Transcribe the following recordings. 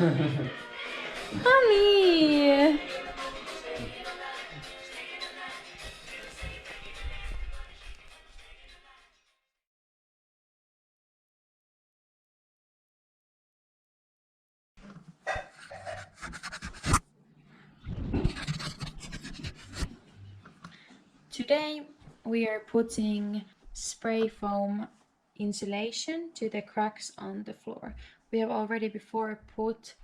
Honey! Today we are putting spray foam insulation to the cracks on the floor. We have already before put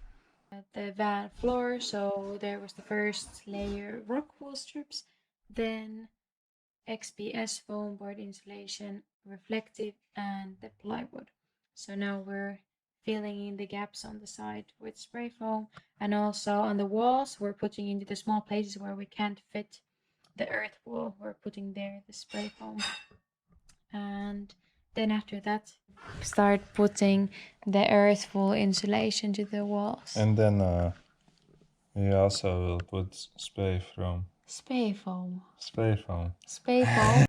the van floor, so there was the first layer rock wool strips, then XPS foam board insulation, reflective, and the plywood. So now we're filling in the gaps on the side with spray foam, and also on the walls we're putting into the small places where we can't fit the earth wool, we're putting there the spray foam. And then after that start putting the earth wool insulation to the walls. And then we also will put spray foam. Spray foam. Spray foam. Spray foam.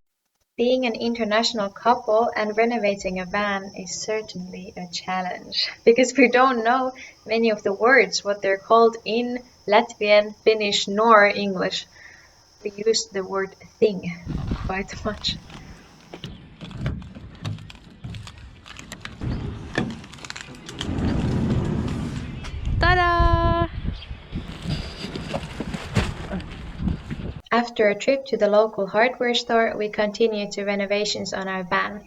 Being an international couple and renovating a van is certainly a challenge because we don't know many of the words, what they're called in Latvian, Finnish, nor English. We use the word thing quite much. Ta-da! After a trip to the local hardware store, we continued to renovations on our van.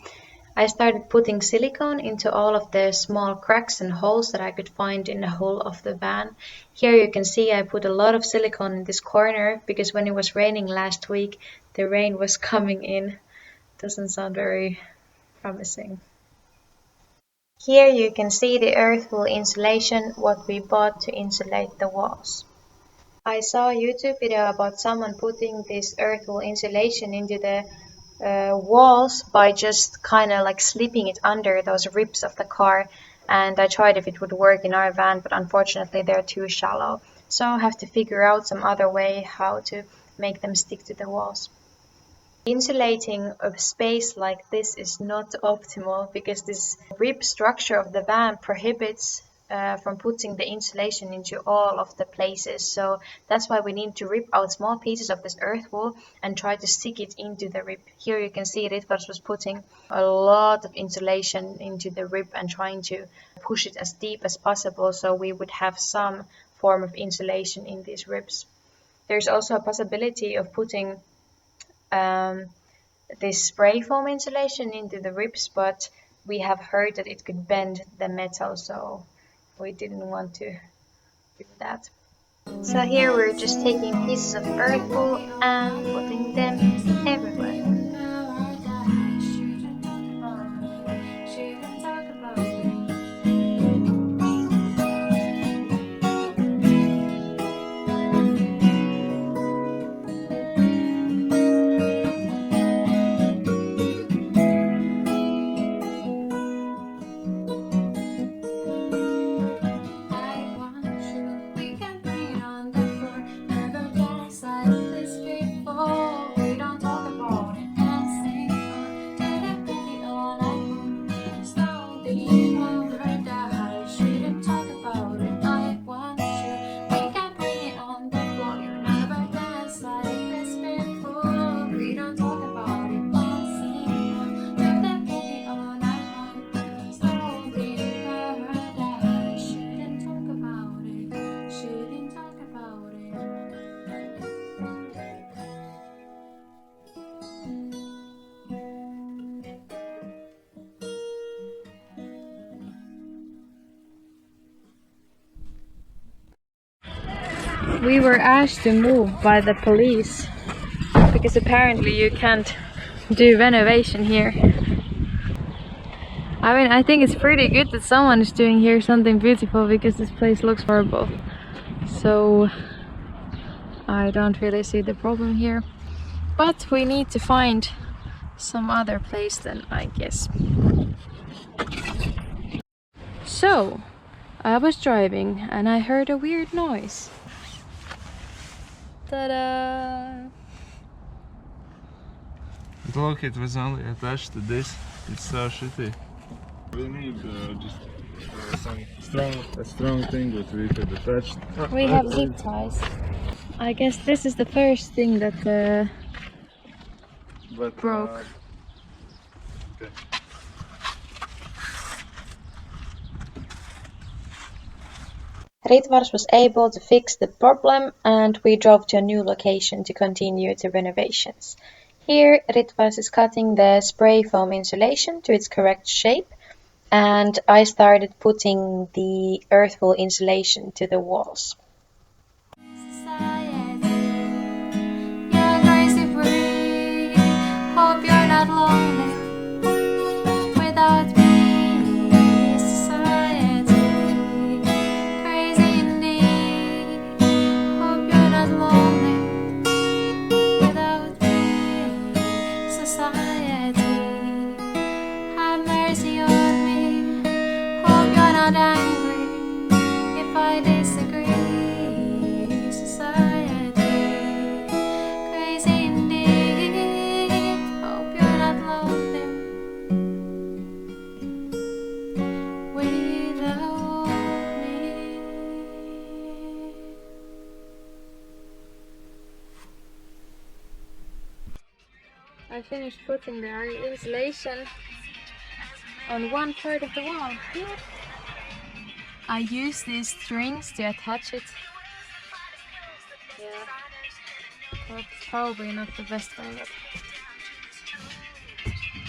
I started putting silicone into all of the small cracks and holes that I could find in the hull of the van. Here you can see I put a lot of silicone in this corner because when it was raining last week, the rain was coming in. Doesn't sound very promising. Here you can see the earth wool insulation, what we bought to insulate the walls. I saw a YouTube video about someone putting this earth wool insulation into the walls by just kind of like slipping it under those ribs of the car, and I tried if it would work in our van, but unfortunately they're too shallow, so I have to figure out some other way how to make them stick to the walls. Insulating a space like this is not optimal because this rib structure of the van prohibits from putting the insulation into all of the places, so that's why we need to rip out small pieces of this earth wool and try to stick it into the rib. Here you can see Ritvars was putting a lot of insulation into the rib and trying to push it as deep as possible so we would have some form of insulation in these ribs. There's also a possibility of putting this spray foam insulation into the ribs, but we have heard that it could bend the metal, so we didn't want to do that. So here we're just taking pieces of earth wool and putting them everywhere. We were asked to move by the police because apparently you can't do renovation here. I mean, I think it's pretty good that someone is doing here something beautiful because this place looks horrible. So I don't really see the problem here. But we need to find some other place then, I guess. So I was driving and I heard a weird noise. Ta-da! Look, it was only attached to this. It's so shitty. We need just A strong thing that we could attach. We have zip ties. I guess this is the first thing that But, broke. Okay. Ritvars was able to fix the problem and we drove to a new location to continue the renovations. Here, Ritvars is cutting the spray foam insulation to its correct shape and I started putting the earthwool insulation to the walls. You're crazy free. Hope you're not lonely without me. Society, crazy indeed. Hope you're not lonely without me. Society, have mercy on me. Hope you're not angry if I disagree. Society, crazy indeed. Hope you're not lonely without me. I finished putting the insulation on one part of the wall. I use these strings to attach it. Yeah, that's probably not the best way. But...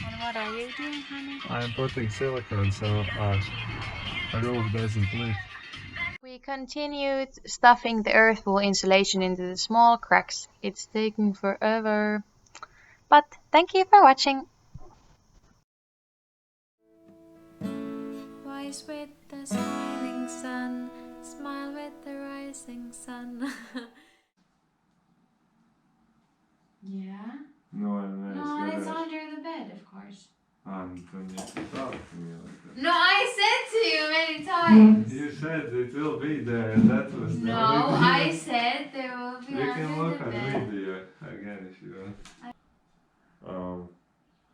And what are you doing, honey? I'm putting silicone so our roof doesn't leak. We continued stuffing the earthwool insulation into the small cracks. It's taking forever. But thank you for watching. Rise with the smiling sun, smile with the rising sun. Yeah? No, No, it's under the bed, of course. And when you talk to me like that. No, I said to you many times. You said it will be there, and that was the No, only I thing. said there will be You under can look the at bed. video again if you want.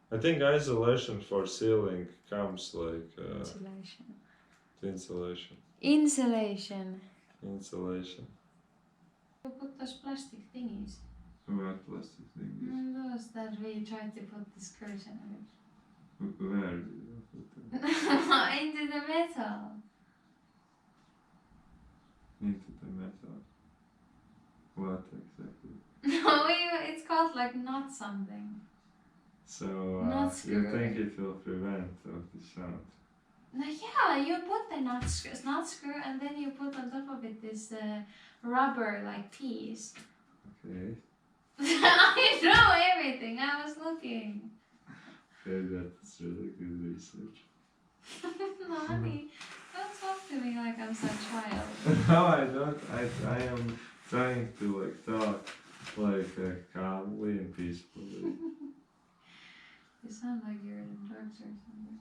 I think isolation for ceiling comes like Insulation. insulation. Insulation. Insulation. You put those plastic thingies. What plastic thing Those that we tried to put the screws in. Where did you put them? Into the metal. Into the metal. What exactly? No, it's called like not something. So Not you screw. think it will prevent of the sound? No, yeah, you put the not screw, and then you put on top of it this rubber like piece. Okay. I know everything. I was looking. Okay, that's really good research. No, honey, don't talk to me like I'm some child. No, I don't. I am trying to like talk like calmly and peacefully. You sound like you're in drugs or something.